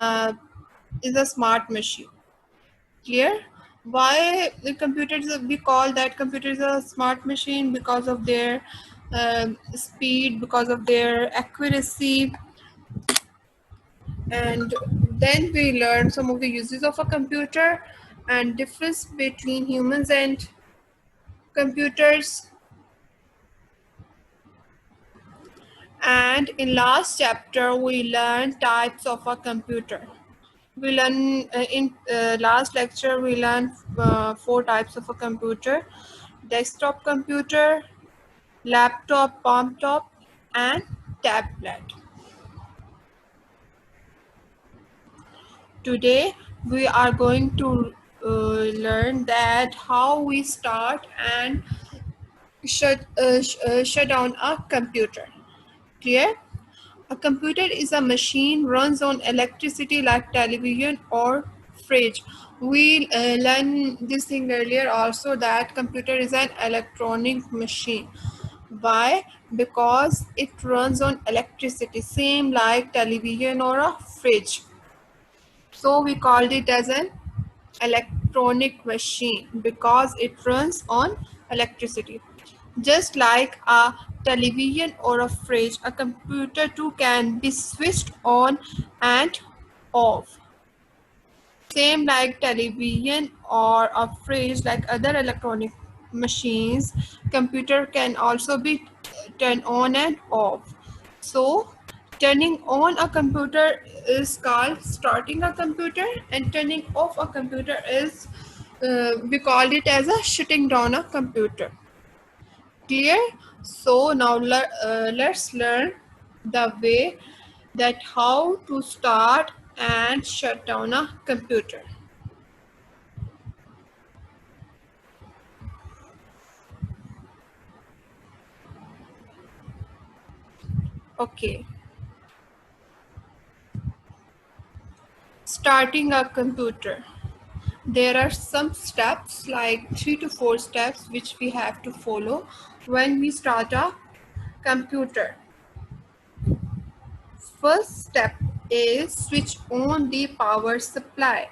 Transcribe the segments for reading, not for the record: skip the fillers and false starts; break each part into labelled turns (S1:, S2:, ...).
S1: uh, is a smart machine. Clear? Why the computers, we call that computer is a smart machine? Because of their speed, because of their accuracy. And then we learn some of the uses of a computer and difference between humans and computers. And in last chapter we learn types of a computer. We learn in last lecture we learned 4 types of a computer: desktop computer, laptop, palm top, and tablet. Today we are going to learn that how we start and shut down a computer. Clear? A computer is a machine runs on electricity like television or fridge. We learned this thing earlier also, that computer is an electronic machine. Why? Because it runs on electricity, same like television or a fridge. So we called it as an electronic machine because it runs on electricity. Just like a television or a fridge, a computer too can be switched on and off. Same like television or a fridge, like other electronic machines, computer can also be turned on and off. So turning on a computer is called starting a computer, and turning off a computer is we call it as a shutting down a computer. Clear? So now let's learn the way that how to start and shut down a computer. Okay, starting a computer. There are some steps, like 3 to 4 steps, which we have to follow when we start a computer. First step is switch on the power supply.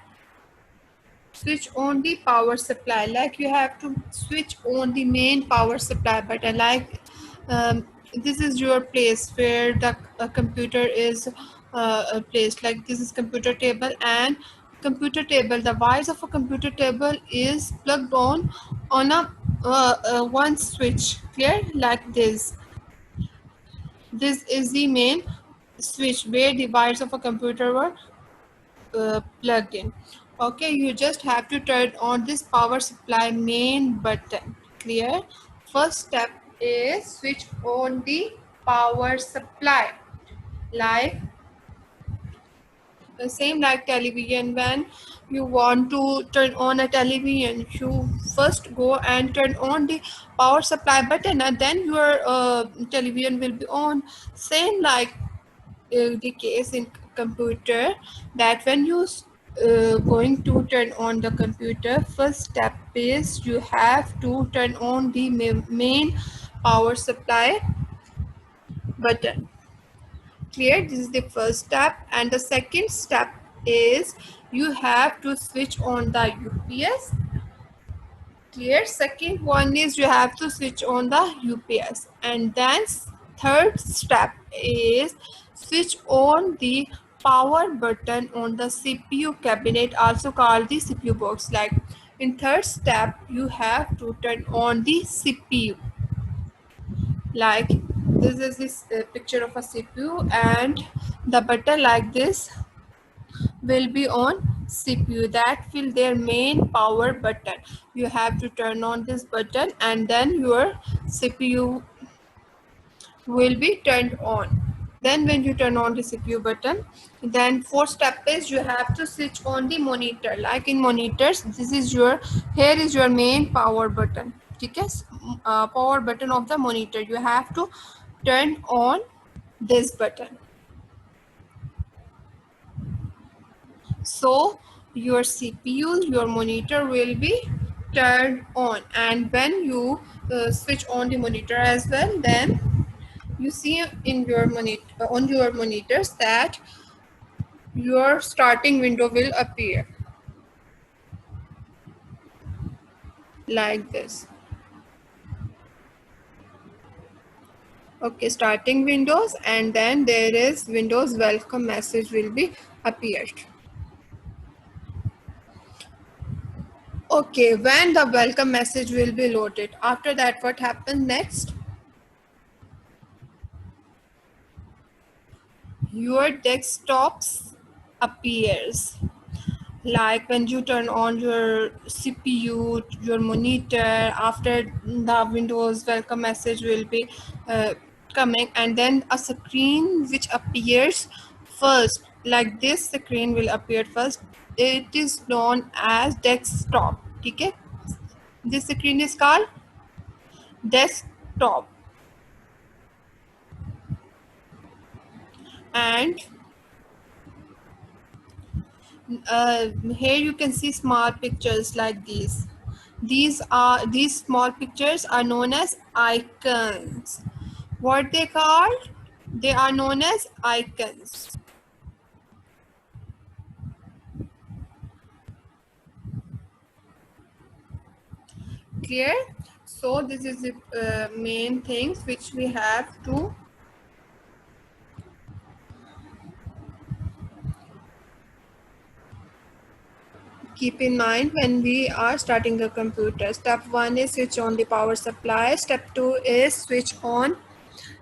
S1: Switch on the power supply, like you have to switch on the main power supply button, like this is your place where the computer is placed, like this is computer table, and computer table, the wires of a computer table is plugged on a one switch. Clear? Like this is the main switch where the wires of a computer were plugged in. Okay, you just have to turn on this power supply main button. Clear? First step is switch on the power supply, like the same like television. When you want to turn on a television, you first go and turn on the power supply button, and then your television will be on. Same like the case in computer, that when you going to turn on the computer, first step is you have to turn on the main power supply button. Clear? This is the first step, and the second step is you have to switch on the UPS. Clear? Second one is you have to switch on the UPS, and then third step is switch on the power button on the CPU cabinet, also called the CPU box. Like in third step you have to turn on the CPU, like this is this picture of a CPU, and the button like this will be on CPU, that will their main power button. You have to turn on this button and then your CPU will be turned on. Then when you turn on the CPU button, then fourth step is you have to switch on the monitor. Like in monitors, this is your, here is your main power button. Okay, power button of the monitor, you have to turn on this button. So your CPU, your monitor will be turned on, and when you switch on the monitor as well, then you see in your monitor, on your monitors, that your starting window will appear like this. Okay, starting windows, and then there is Windows welcome message will be appeared. Okay, when the welcome message will be loaded, after that what happens next? Your desktops appears, like when you turn on your CPU, your monitor, after the Windows welcome message will be uh, coming, and then a screen which appears first, like this screen will appear first. It is known as desktop. Okay, this screen is called desktop. And here you can see small pictures like these. These small pictures are known as icons. What they called? They are known as icons. Clear? So this is the main things which we have to keep in mind when we are starting a computer. Step 1 is switch on the power supply. Step 2 is switch on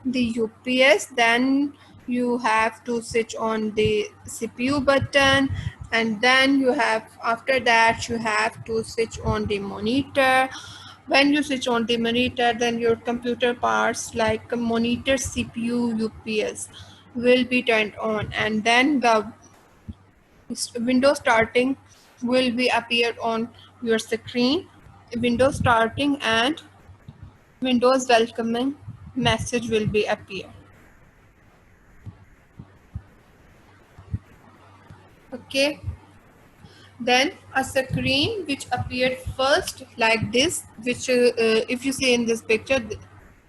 S1: the UPS. Then you have to switch on the CPU button, and then you have, after that you have to switch on the monitor. When you switch on the monitor, then your computer parts like monitor, CPU, UPS will be turned on, and then the window starting will be appeared on your screen. Windows starting and Windows welcoming message will be appear. Okay, then a screen which appeared first like this, which if you see in this picture,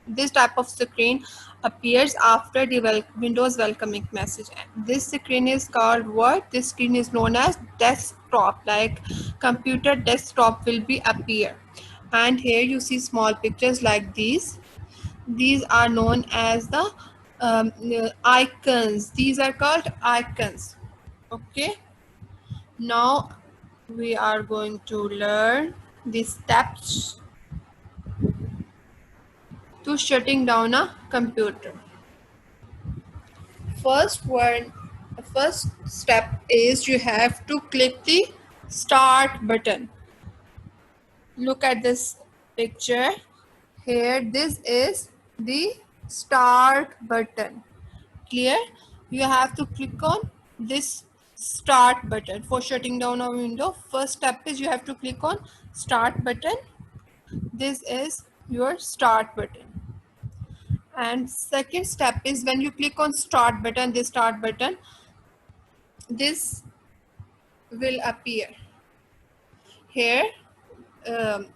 S1: this type of screen appears after the Windows welcoming message. This screen is called what? This screen is known as desktop, like computer desktop will be appear. And here you see small pictures like these are known as the icons. These are called icons. Okay, now we are going to learn the steps to shutting down a computer. First step is you have to click the start button. Look at this picture. Here, this is the start button. Clear? You have to click on this start button for shutting down a window. First step is you have to click on start button. This is your start button. And second step is when you click on start button, this start button, this will appear. Here, um,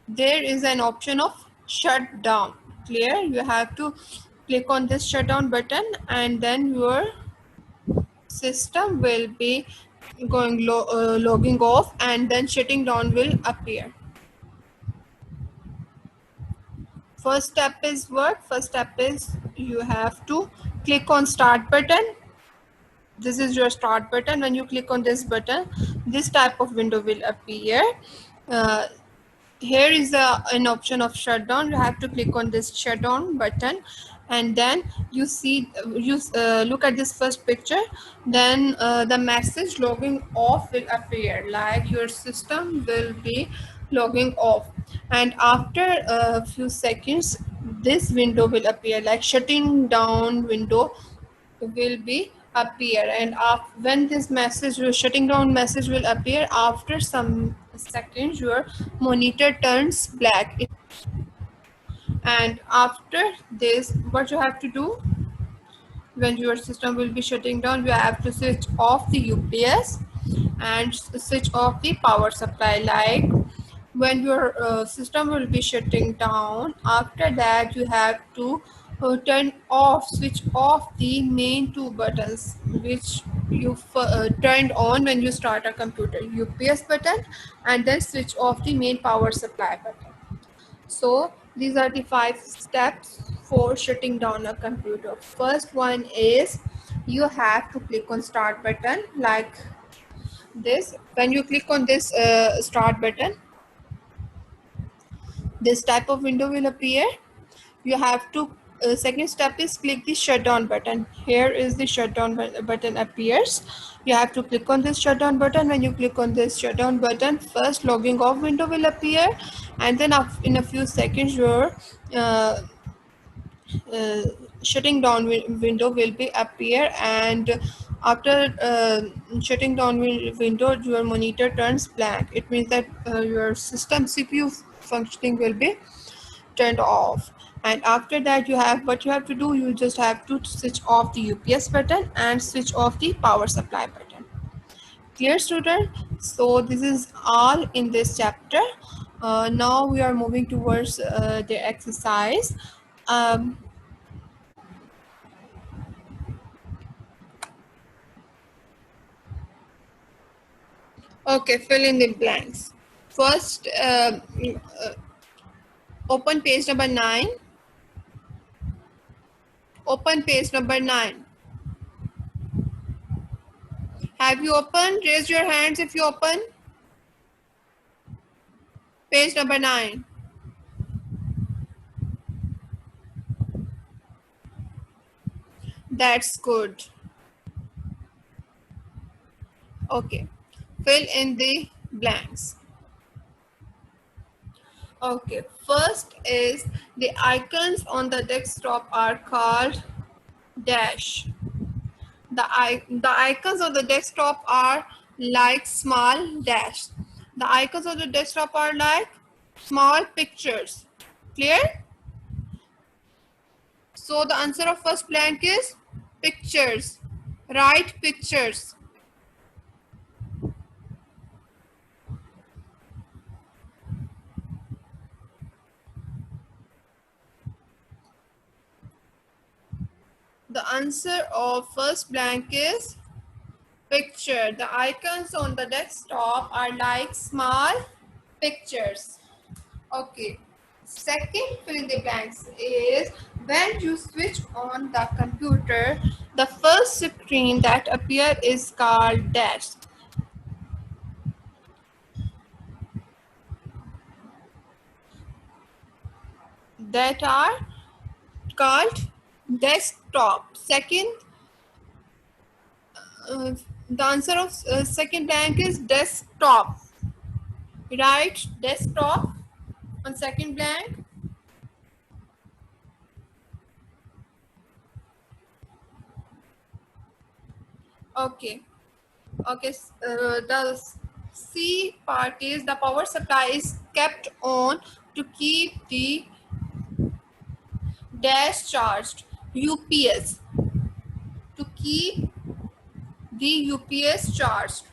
S1: there is an option of shut down. Clear? You have to click on this shutdown button, and then your system will be logging off, and then shutting down will appear. First step is what? First step is you have to click on start button. This is your start button. When you click on this button, this type of window will appear. Uh, Here is an option of shutdown. You have to click on this shutdown button, and then you see, you look at this first picture. Then the message logging off will appear, like your system will be logging off, and after a few seconds this window will appear, like shutting down window will be appear. And when this message, your shutting down message will appear, after some seconds your monitor turns black. And after this, what you have to do, when your system will be shutting down, you have to switch off the UPS and switch off the power supply. Like when your system will be shutting down, after that you have to turn off, switch off the main two buttons which you turned on when you start a computer, UPS button and then switch off the main power supply button. So these are the 5 steps for shutting down a computer. First one is you have to click on start button like this. When you click on this start button, this type of window will appear. You have to second step is click the shutdown button. Here is the shutdown button appears. You have to click on this shutdown button. When you click on this shutdown button, first logging off window will appear, and then in a few seconds your uh, uh, shutting down window will be appear, and after shutting down window your monitor turns blank. It means that your system CPU functioning will be turned off. And after that, what you have to do, you just have to switch off the UPS button and switch off the power supply button. Clear, student? So this is all in this chapter. Now we are moving towards the exercise. um, okay, fill in the blanks. First, open page number 9. Open page number 9. Have you opened? Raise your hands if you open. Page number 9. That's good. Okay. Fill in the blanks. Okay. First is the icons on the desktop are called dash. The icons on the desktop are like small dash. The icons on the desktop are like small pictures. Clear? So the answer of first blank is pictures. Write pictures. The answer of first blank is picture. The icons on the desktop are like small pictures. Okay. Second fill in the blanks is when you switch on the computer, the first screen that appear is called dash. That are called desktop. Second, the answer of second blank is desktop. Right? Desktop on second blank. Okay. Okay. The C part is the power supply is kept on to keep the dash charged. UPS to keep the UPS charged.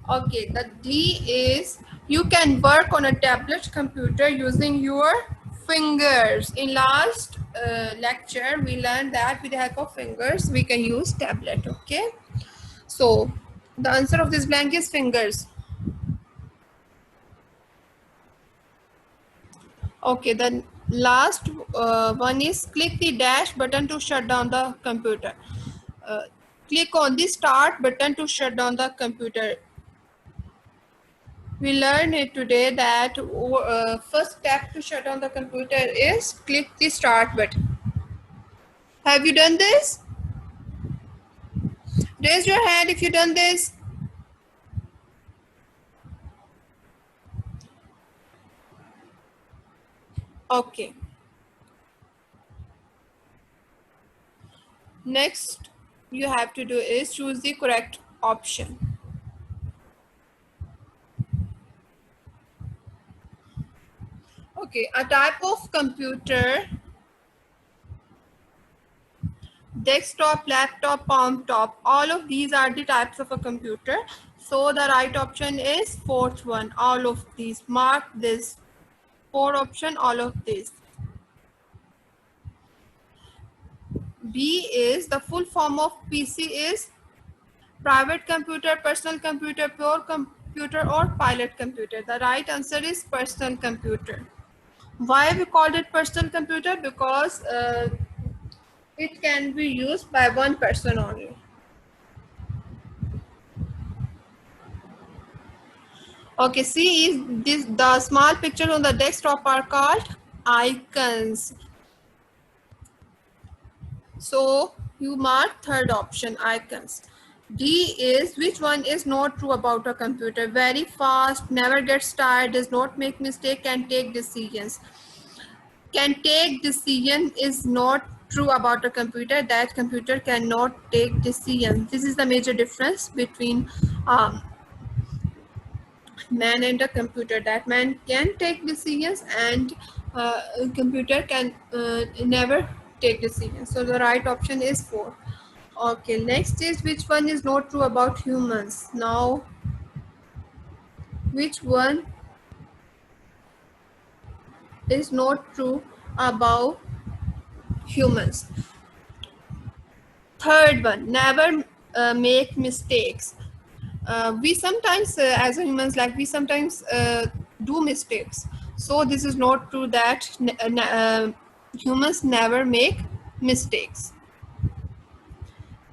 S1: Okay, the D is you can work on a tablet computer using your fingers. In last lecture, we learned that with the help of fingers, we can use tablet. Okay, so the answer of this blank is fingers. Okay, the last one is click the dash button to shut down the computer. Uh, Click on the start button to shut down the computer. We learned it today that first step to shut down the computer is click the start button. Have you done this? Raise your hand if you done this. Okay. Next you have to do is choose the correct option. Okay, a type of computer: desktop, laptop, palm top. All of these are the types of a computer. So the right option is fourth one. All of these. Mark this. Four option, all of these. B is the full form of PC is private computer, personal computer, pure computer, or pilot computer. The right answer is personal computer. Why we called it personal computer? Because it can be used by one person only. Okay, see, is this the small pictures on the desktop are called icons. So you mark third option, icons. D is which one is not true about a computer? Very fast, never gets tired, does not make mistake, can take decisions. Can take decision is not true about a computer. That computer cannot take decisions. This is the major difference between um, man and a computer. That man can take decisions and a computer can never take decisions. So the right option is 4. Okay, next is which one is not true about humans? Now, which one is not true about humans? Third one, never make mistakes. We sometimes, as humans, like we sometimes do mistakes. So this is not true that humans never make mistakes.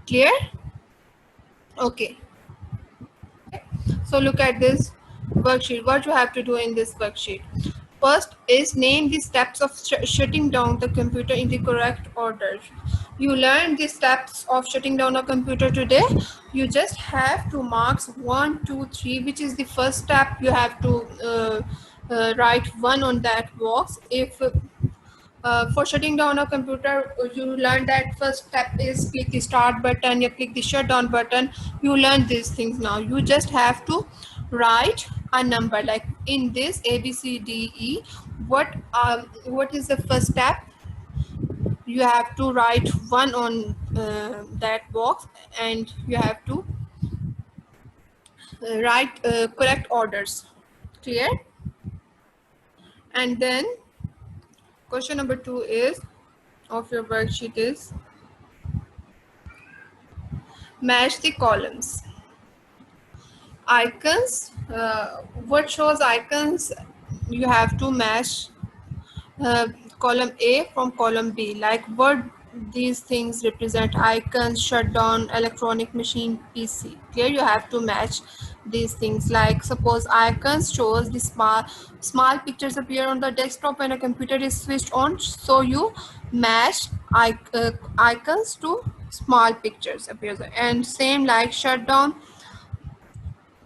S1: Clear? Okay. So look at this worksheet. What you have to do in this worksheet. First is name the steps of shutting down the computer in the correct order. You learn the steps of shutting down a computer today. You just have to mark 1, 2, 3, which is the first step. You have to write 1 on that box. If for shutting down a computer, you learn that first step is click the start button, you click the shutdown button. You learn these things now. You just have to write a number like in this A B C D E. What is the first step? You have to write 1 on that box, and you have to write correct orders. Clear? And then question number 2 is of your worksheet is match the columns. Icons, what shows icons? You have to match uh, column A from column B, like what these things represent: icons, shutdown, electronic machine, PC. Here you have to match these things. Like suppose icons shows the small pictures appear on the desktop when a computer is switched on, so you match icons to small pictures appears. And same like shutdown,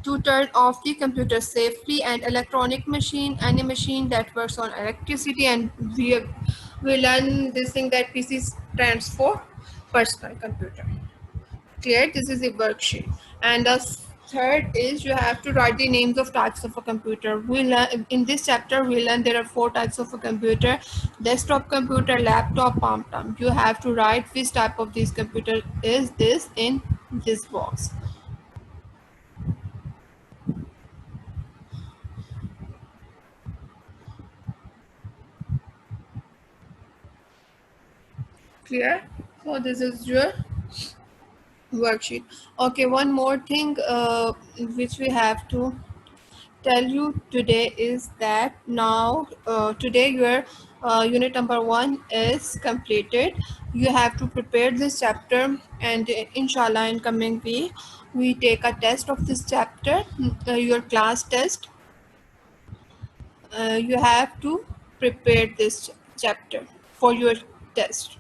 S1: to turn off the computer safely, and electronic machine, any machine that works on electricity. And we learn this thing that PC stands for personal computer. Clear? This is a worksheet. And the third is you have to write the names of types of a computer. We learn in this chapter, we learn there are 4 types of a computer: desktop computer, laptop, palm. You have to write which type of this computer is this in this box. Clear? So this is your worksheet. Okay, one more thing which we have to tell you today is that now today your unit number 1 is completed. You have to prepare this chapter, and inshallah in coming week we take a test of this chapter, your class test. You have to prepare this chapter for your test.